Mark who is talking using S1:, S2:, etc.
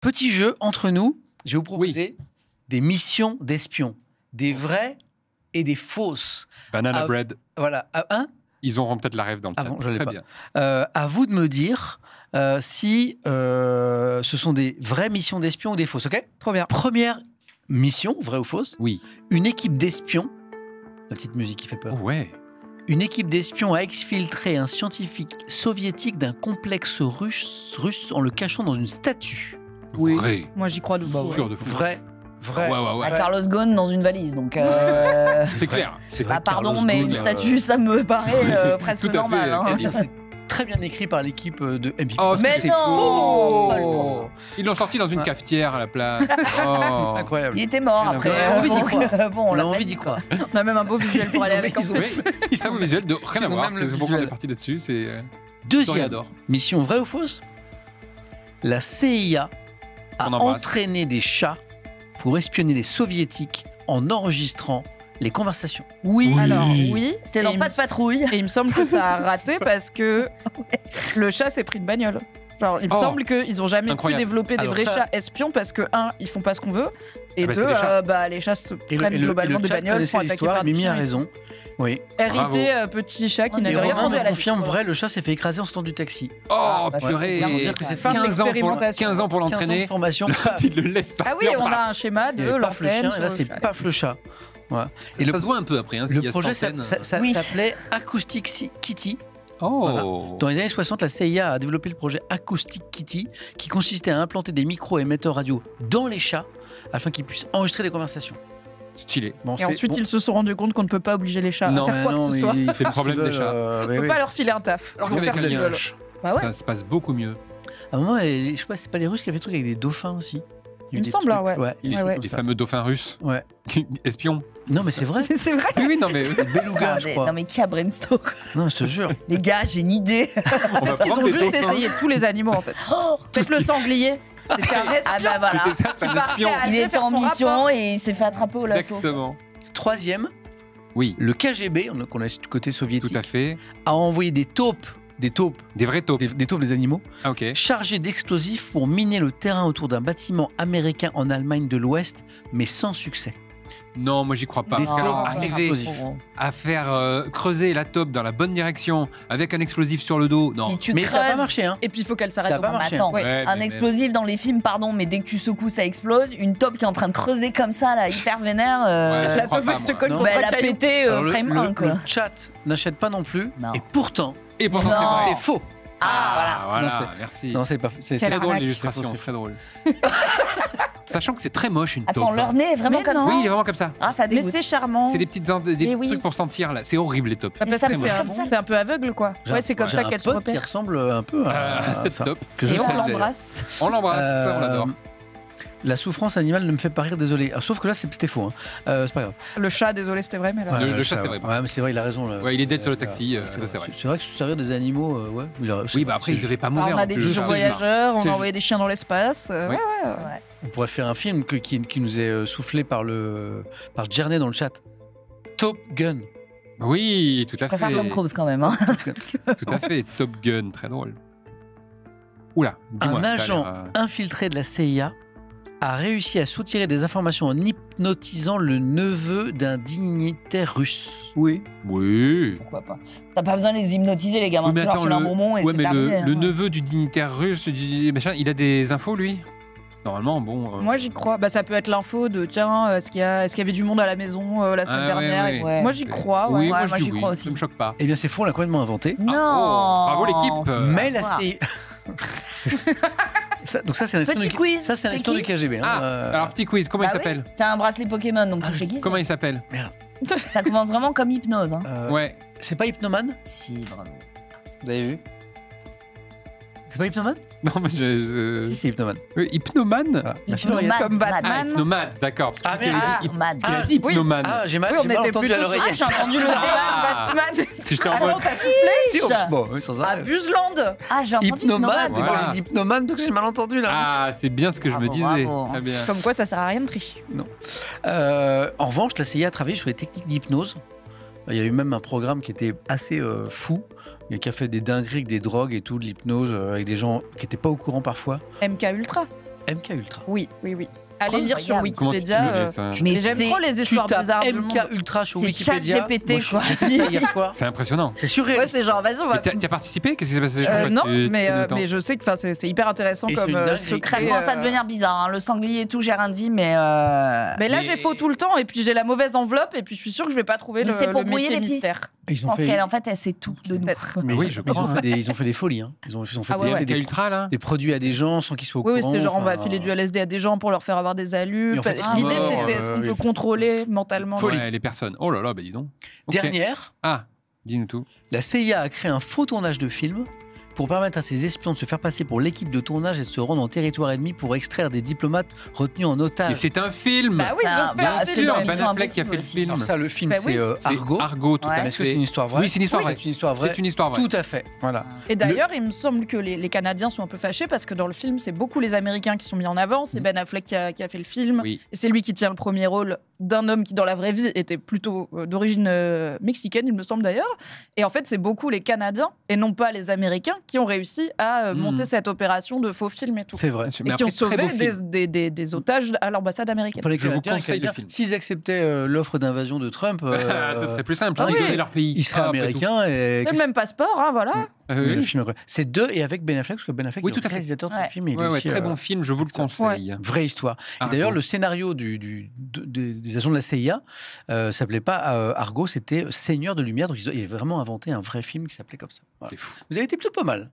S1: petit jeu entre nous. Je vais vous proposer des missions d'espions. Des vraies et des fausses.
S2: Banana bread.
S1: Voilà.
S2: Ils auront peut-être la rêve dans le chat.
S1: Ah bon, je l'ai
S2: Très
S1: pas.
S2: bien.
S1: À vous de me dire si ce sont des vraies missions d'espions ou des fausses, ok?
S3: Trop bien.
S1: Première mission, vraie ou fausse,
S2: Oui.
S1: une équipe d'espions, la petite musique qui fait peur,
S2: Oh, ouais.
S1: une équipe d'espions a exfiltré un scientifique soviétique d'un complexe russe en le cachant dans une statue.
S3: Oui.
S2: Vrai.
S3: Moi, j'y crois de fou.
S2: Sûr de fou.
S1: Vrai.
S2: Ouais, ouais, ouais.
S4: À Carlos Ghosn dans une valise, donc...
S2: C'est clair. C'est vrai.
S4: Bah, pardon,
S1: Carlos
S4: mais
S1: Ghosn,
S4: une statue, ça me paraît presque
S2: tout à fait,
S4: normal. hein.
S1: Eh bien, c'est très bien écrit par l'équipe de MVP.
S2: Oh,
S4: Mais
S2: c'est
S4: non
S2: faux. Ils l'ont sorti dans une cafetière à la place. Oh.
S1: Incroyable.
S4: Il était mort
S1: On a
S4: après.
S1: envie d'y
S4: donc,
S1: croire.
S4: bon,
S1: On a
S4: l'a
S1: envie
S4: pas
S1: d'y
S4: dit,
S1: croire.
S3: On a même un beau visuel pour aller avec en
S1: Ils ont-
S3: plus.
S2: Oui, ça, vos visuels de rien à
S1: Ils ont
S2: voir.
S1: même le
S2: C'est pourquoi on est
S1: visuel.
S2: parti là-dessus. C'est.
S1: Deuxième
S2: Toréador.
S1: mission, vraie ou fausse? La CIA a
S2: On embrasse.
S1: entraîné des chats pour espionner les soviétiques en enregistrant les conversations.
S4: Oui.
S3: Alors, oui.
S4: C'était
S3: Et
S4: dans
S3: il
S4: Pas
S3: me
S4: de patrouille.
S3: Et il me semble que ça a raté parce que le chat s'est pris une bagnole. Genre, il me
S2: Oh.
S3: semble qu'ils ont jamais
S2: Incroyable.
S3: pu développer des
S1: Alors
S3: vrais
S1: ça-
S3: chats espions parce que, ils font pas ce qu'on veut. Et
S2: Ah bah, c'est
S3: deux,
S2: des chats.
S3: les chats se
S1: Et
S3: prennent globalement des
S1: chat
S3: bagnoles,
S1: connaissait
S3: sont attaqués
S1: l'histoire,
S3: par des
S1: Mimi a
S3: chiens.
S1: raison. Oui.
S2: Bravo.
S3: RIP, petit chat qui
S1: Et
S3: n'avait rien
S1: Romain
S3: demandé
S1: me
S3: à la
S1: confirme
S3: vie.
S1: vrai, le chat s'est fait écraser en sortant du taxi.
S2: Oh,
S4: Ah, bah,
S2: purée.
S4: c'est
S1: bien, dire que c'est
S3: fin de
S2: 15 ans pour,
S3: l'expérimentation.
S2: 15 ans pour
S1: 15 ans de
S2: l'entraîner.
S1: formation.
S2: Il le laisse pas.
S3: Ah oui, on a un schéma de
S1: paf le chien,
S3: l'antenne.
S1: et là
S3: sur
S1: c'est
S3: le chat.
S1: paf le chat. Voilà.
S2: Et ça se voit un peu après. Hein, s'il y
S1: Le
S2: a
S1: projet
S2: cette antenne.
S4: Oui.
S1: s'appelait Acoustic Kitty.
S2: Oh.
S1: Dans les années 60, la CIA a développé le projet Acoustic Kitty qui consistait à implanter des micro-émetteurs radio dans les chats afin qu'ils puissent enregistrer des conversations.
S2: Stylé.
S1: Bon,
S3: Et
S1: c'était-
S3: ensuite,
S1: bon,
S3: ils se sont rendus compte qu'on ne peut pas obliger les chats
S2: Non,
S3: à faire quoi que ce soit.
S1: ils
S2: C'est le
S1: font ce
S2: problème
S1: qu'ils
S2: des
S1: veulent,
S2: chats.
S3: On peut pas leur filer un taf.
S2: Alors
S3: Ils vont
S2: qu'avec
S3: faire ce
S2: un
S3: qu'ils veulent.
S2: lynche,
S3: Bah ouais.
S2: ça se passe beaucoup mieux.
S1: À un moment, je sais pas, c'est pas les Russes qui avaient des trucs avec des dauphins aussi.
S3: Il me semble, hein, ouais.
S1: il y a des
S3: Ouais,
S1: trucs
S3: ouais.
S1: comme
S2: Les
S1: ça.
S2: fameux dauphins russes.
S1: Ouais.
S2: Espions.
S1: Non, mais c'est vrai.
S3: C'est vrai.
S2: Oui, oui, non, mais.
S1: Des belugas, je crois.
S4: Non mais qui a brainstorm?
S1: Non, je te jure.
S4: Les gars, j'ai une idée.
S2: On va
S3: Ils
S2: prendre
S3: ont
S2: des
S3: juste
S2: dauphins.
S3: essayé tous les animaux en fait. Peut-être le sanglier. C'était un espion.
S4: Ah bah voilà.
S2: C'était ça,
S3: Qui
S2: un
S3: partait
S2: espion.
S3: à-
S4: Il était
S3: faire
S4: en
S3: son
S4: mission
S3: rapport.
S4: et il s'est fait attraper au lasso.
S2: Exactement.
S1: Troisième,
S2: Oui,
S1: le KGB, qu'on a du côté soviétique,
S2: tout à fait.
S1: a envoyé des taupes,
S2: Des vrais taupes.
S1: des taupes des animaux,
S2: Ah, ok.
S1: chargés d'explosifs pour miner le terrain autour d'un bâtiment américain en Allemagne de l'Ouest, mais sans succès.
S2: Non, moi j'y crois pas.
S1: Des
S2: Parce qu'alors,
S1: taupes
S2: arriver
S1: explosifs.
S2: à faire creuser la taupe dans la bonne direction avec un explosif sur le dos, non.
S4: Et tu
S1: Mais ça n'a pas
S4: creuses.
S1: marché, hein.
S3: Et puis il faut qu'elle
S1: Ça
S3: s'arrête
S1: a
S3: au
S1: pas
S3: moment.
S1: marché.
S4: Attends,
S3: Ouais.
S2: Ouais,
S4: un
S2: mais
S4: explosif dans les films, pardon, mais dès que tu secoues, ça explose. Une taupe qui est en train de creuser comme ça, là, hyper vénère.
S2: Ouais,
S3: La
S2: je crois
S3: taupe,
S2: pas,
S3: elle se
S2: moi.
S3: colle
S1: Non.
S3: contre
S4: Elle
S3: un
S4: a
S3: caillou.
S4: pété
S1: Alors,
S4: frame 1, quoi.
S1: le chat n'achète pas non plus,
S4: Non.
S1: et pourtant,
S2: Et pourtant,
S4: Non.
S2: c'est
S1: c'est
S2: vrai.
S1: faux.
S4: Ah,
S2: voilà.
S1: Non,
S2: Merci.
S1: Non, c'est pas. C'est
S2: C'est très drôle
S3: arnaque.
S2: l'illustration,
S1: C'est faux,
S2: c'est très drôle. Sachant que c'est très moche une taupe.
S4: Attends, leur nez est vraiment
S3: Mais
S4: comme
S3: non.
S4: ça.
S2: Oui, il est vraiment comme ça.
S4: Ah, ça
S3: Mais
S4: dégoûte.
S3: c'est charmant.
S2: C'est des petites des
S3: Mais oui.
S2: trucs pour sentir là. C'est horrible les taupes.
S3: Ah, parce
S4: ça
S3: que
S4: me
S3: c'est
S4: fait
S3: un,
S4: comme ça.
S3: c'est un peu aveugle quoi. Ouais, c'est comme
S1: J'ai
S3: ça
S1: un
S3: qu'elle se
S1: pote qui
S3: repère.
S1: ressemble un peu à
S2: cette
S1: ça,
S2: taupe.
S1: que je
S3: Et on
S1: salue, d'ailleurs.
S3: l'embrasse.
S2: On l'embrasse, on l'adore.
S1: La souffrance animale ne me fait pas rire, désolé. Ah, sauf que là, c'était faux. Hein. C'est pas grave.
S3: Le chat, désolé, c'était vrai, mais là.
S2: Le chat, c'était vrai.
S1: Ouais, mais c'est vrai, il a raison. Là.
S2: Ouais, il est dead sur le taxi, c'est vrai.
S1: C'est vrai que se servir des animaux, ouais.
S2: Oui, bah après, il devait pas
S3: Bah,
S2: mourir.
S3: on a
S2: en
S3: des
S2: plus.
S3: pigeons
S2: C'est
S3: voyageurs, on
S1: C'est
S3: a envoyé des chiens dans l'espace.
S2: Oui.
S1: On pourrait faire un film qui nous est soufflé par Djernet dans le chat. Top Gun.
S2: Oui, tout à
S4: Je préfère
S2: fait.
S4: Tom Cruise quand même. Hein.
S2: Tout à fait. Top Gun, très drôle. Oula, dis-moi.
S1: Un
S2: ça a
S1: agent
S2: l'air,
S1: infiltré de la CIA a réussi à soutirer des informations en hypnotisant le neveu d'un dignitaire russe.
S4: Oui.
S2: Oui.
S4: Pourquoi pas. T'as pas besoin de les hypnotiser, les gamins.
S2: Oui, mais
S4: Tu leur
S2: attends,
S4: files un bonbon et
S2: ouais,
S4: c'est
S2: mais
S4: terminé.
S2: le
S4: hein.
S2: neveu du dignitaire russe, machin, il a des infos, lui Normalement, bon.
S3: Moi, j'y crois. Bah, ça peut être l'info de tiens, est-ce qu'il y avait du monde à la maison la semaine
S2: Ah, ouais,
S3: dernière
S2: ouais.
S3: et-
S4: Ouais.
S3: Moi, j'y crois.
S2: Oui,
S3: Ouais.
S2: moi,
S4: Ouais,
S2: je
S4: moi,
S2: dis
S4: j'y
S2: oui.
S4: crois
S2: Ça
S4: aussi.
S2: me choque pas.
S1: Eh bien, c'est faux, on l'a complètement inventé.
S4: Non.
S2: bravo l'équipe.
S1: Mais la
S4: Voilà.
S1: CIA. Donc ça, c'est un espion
S4: Petit
S1: du...
S4: quiz.
S1: Ça, c'est un
S4: C'est
S1: espion
S4: qui
S1: du KGB. Hein.
S2: Ah, alors petit quiz, comment
S4: Bah
S2: il
S4: oui.
S2: s'appelle
S4: T'as un bracelet Pokémon, donc tu sais qui
S2: Comment il s'appelle
S4: Ça commence vraiment comme hypnose. Hein.
S2: Ouais.
S1: C'est pas Hypnoman
S4: Si, bravo.
S1: Vous avez vu C'est pas Hypnoman
S2: Non, mais
S1: Si, c'est Hypnoman.
S2: Hypnomane
S1: Voilà. Merci, Lauriane.
S4: Hypnomade,
S3: Comme Batman.
S2: Ah, hypnomade, d'accord. Parce que
S1: Ah,
S2: tu
S1: merde.
S2: as dit
S4: Mad.
S2: il a dit
S3: oui.
S2: hypnomane.
S1: Ah, j'ai mal,
S3: Oui, on
S1: j'ai mal
S3: était
S1: entendu à
S3: plutôt
S4: Ah,
S1: l'oreillette.
S4: j'ai entendu le
S2: Ah.
S3: Batman.
S2: Si j'étais en
S3: Ah non,
S2: mode.
S3: t'as soufflé.
S1: Si, bon, oui, sans arrêt.
S3: Abuseland.
S4: Ah, j'ai entendu
S1: Hypnomade, et moi
S2: Voilà.
S1: j'ai dit Hypnoman, donc j'ai mal entendu là.
S2: Ah, c'est bien ce que je me
S4: Bravo,
S2: disais.
S4: bravo.
S2: Très bien.
S3: Comme quoi, ça sert à rien de tricher.
S1: En revanche, la CIA a travaillé sur les techniques d'hypnose. Il y a eu même un programme qui était assez fou, et qui a fait des dingueries avec des drogues et tout, de l'hypnose, avec des gens qui n'étaient pas au courant parfois.
S3: MK Ultra.
S1: MK Ultra.
S3: Oui. Allez lire sur
S4: Incroyable.
S2: Comment tu
S3: Wikipédia.
S2: me dis ça
S4: Mais
S3: J'aime
S4: c'est-
S3: trop les
S1: Tu
S3: histoires
S1: tapes
S3: bizarres du
S1: MK
S3: monde.
S1: Ultra sur
S4: C'est
S1: Wikipédia.
S4: ChatGPT,
S1: Moi,
S4: quoi.
S1: J'ai fait ça hier soir.
S2: C'est impressionnant.
S1: C'est surréel.
S3: Ouais, c'est genre, vas-y, on va.
S2: Mais t'as participé? Qu'est-ce qui s'est passé? En fait,
S3: Non,
S2: tu-
S3: mais
S2: tu-
S3: je sais que c'est hyper intéressant
S1: Et c'est
S3: comme
S1: une dinguerie.
S3: secret.
S4: Ça commence à devenir bizarre. Hein. Le sanglier et tout, j'ai rien dit, mais.
S3: Mais là,
S2: Mais-
S3: j'ai faux tout le temps, et puis j'ai la mauvaise enveloppe, et puis je suis sûre que je vais pas trouver
S4: Mais c'est pour
S3: le
S4: brouiller
S3: métier
S4: les pistes.
S3: mystère.
S1: Ils
S4: Je
S1: ont
S4: pense
S1: fait.
S4: qu'elle, en fait, elle sait tout de nous.
S3: Peut-être.
S1: Mais
S2: Oui,
S1: ils,
S2: je
S1: ils ont
S2: crois.
S1: ils ont fait des folies. Hein. Ils ont fait
S3: Ah ouais,
S1: tester
S3: ouais.
S2: MK
S1: des,
S2: Ultra, là?
S1: des produits à des gens sans qu'ils soient au
S3: Oui,
S1: courant.
S3: c'était genre on va
S1: enfin,
S3: filer du LSD à des gens pour leur faire avoir des allus.
S1: Et en fait,
S3: Enfin, L'idée
S2: mort,
S3: c'était est-ce qu'on peut
S1: oui.
S3: contrôler mentalement
S1: Folie.
S2: Ouais, les personnes. Oh là là, bah dis donc. Ok.
S1: Dernière,
S2: Ah, dis-nous tout.
S1: la CIA a créé un faux tournage de film pour permettre à ses espions de se faire passer pour l'équipe de tournage et de se rendre en territoire ennemi pour extraire des diplomates retenus en
S2: Mais
S1: otage.
S2: c'est un film!
S3: Bah oui, ils
S4: Ça,
S3: ont fait
S4: bah,
S3: un
S4: c'est
S3: film.
S4: dans
S2: Ben
S4: Mission
S2: Affleck qui a fait le
S4: Impossible
S2: film.
S1: Alors ça, le film,
S3: Bah
S1: c'est
S3: oui.
S2: C'est
S1: Argo.
S2: Argo, tout
S4: Ouais.
S2: à
S1: Est-ce que
S2: fait.
S1: c'est une histoire vraie
S2: Oui, c'est une histoire vraie.
S1: C'est une histoire vraie.
S2: C'est une histoire vraie.
S1: Tout à fait. Voilà.
S3: Et d'ailleurs, il me semble que les Canadiens sont un peu fâchés parce que dans le film, c'est beaucoup les Américains qui sont mis en avant. C'est Ben Affleck qui a fait le film.
S2: Oui.
S3: Et c'est lui qui tient le premier rôle d'un homme qui, dans la vraie vie, était plutôt d'origine mexicaine, il me semble d'ailleurs. Et en fait, c'est beaucoup les Canadiens et non pas les Américains qui ont réussi à monter cette opération de faux films et tout.
S1: C'est vrai.
S2: Mais
S3: Et qui ont
S2: après, très
S3: sauvé
S2: beau film.
S3: des otages à l'ambassade américaine.
S1: Pour les
S2: Je vous
S1: Canadiens,
S2: conseille
S1: ils savaient
S2: le
S1: bien,
S2: film.
S1: s'ils acceptaient l'offre d'invasion de Trump,
S2: Ce serait plus simple.
S1: ah
S2: Ils
S1: oui.
S2: auraient leur pays.
S1: ils seraient
S2: Ah, après tout.
S1: américains. Et...
S3: C'est le même passeport, hein, voilà.
S2: Ah,
S1: Mais
S2: oui.
S1: le film, c'est deux et avec Ben Affleck, parce que Ben Affleck
S2: Oui,
S1: est
S2: tout
S1: le
S2: à fait.
S1: réalisateur de
S4: Ouais.
S1: ce film. Il est
S2: Ouais,
S1: aussi,
S2: très bon film, je vous le conseille.
S1: Vraie histoire. Et
S2: Argo.
S1: d'ailleurs, le scénario des agents de la CIA s'appelait pas Argo, c'était Seigneur de Lumière. Donc ils ont vraiment inventé un vrai film qui s'appelait comme ça. Voilà.
S2: C'est fou.
S1: Vous avez été plutôt pas mal.